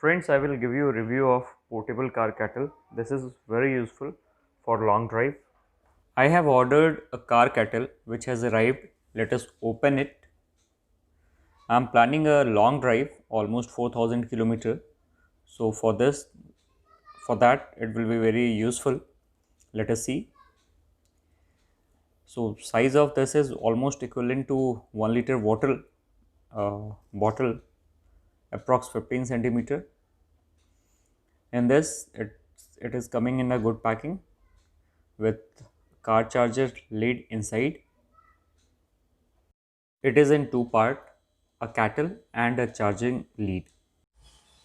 Friends, I will give you a review of portable car kettle. This is very useful for long drive. I have ordered a car kettle which has arrived. Let us open it. I am planning a long drive, almost 4000 kilometer. So for that it will be very useful. Let us see. So size of this is almost equivalent to 1 liter water bottle, approx 15 centimeter. In this, it is coming in a good packing with car charger lid inside. It is in two part, a kettle and a charging lead.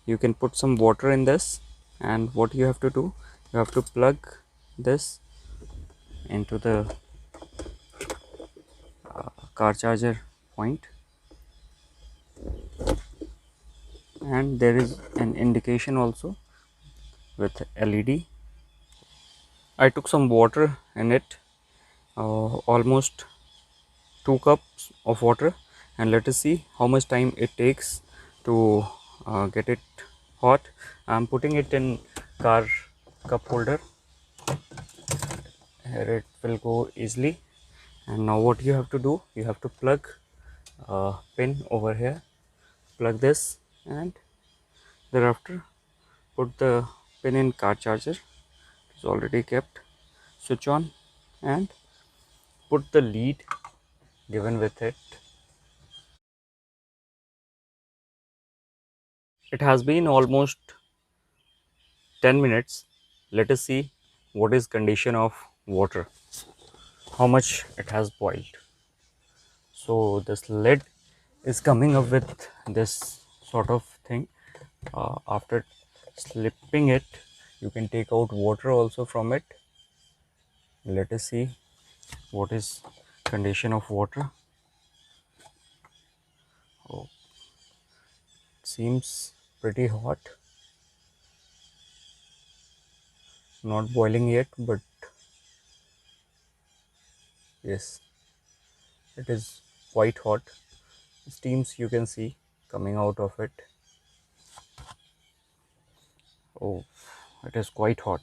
You can put some water in this, and what you have to do, you have to plug this into the car charger point, and there is an indication also with LED. I took some water in it, almost 2 cups of water, and let us see how much time it takes to get it hot. I am putting it in car cup holder. Here it will go easily. And now what you have to do, you have to plug a pin over here, plug this, and thereafter put the pin in car charger. It's already kept. Switch on and put the lead given with it. It has been almost 10 minutes. Let us see what is condition of water, how much it has boiled. So this lid is coming up with this sort of thing. After slipping it, you can take out water also from it. Let us see what is condition of water. Oh, seems pretty hot, not boiling yet, but yes, it is quite hot. Steams you can see coming out of it. Oh, it is quite hot,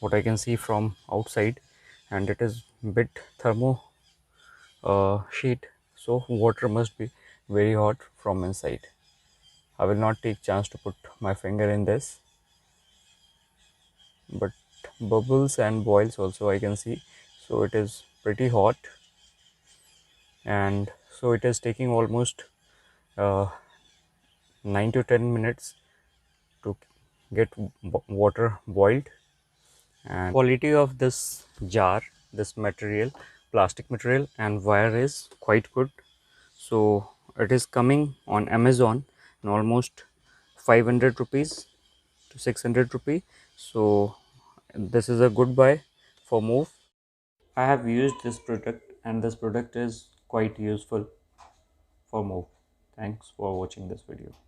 what I can see from outside, and it is bit thermo sheet, so water must be very hot from inside. I will not take chance to put my finger in this, but bubbles and boils also I can see, so it is pretty hot. And so it is taking almost uh, 9 to 10 minutes to get water boiled. And quality of this jar, this material, plastic material and wire is quite good. So it is coming on Amazon in almost 500 rupees to 600 rupee. So this is a good buy for Move. I have used this product and this product is quite useful for Move. Thanks for watching this video.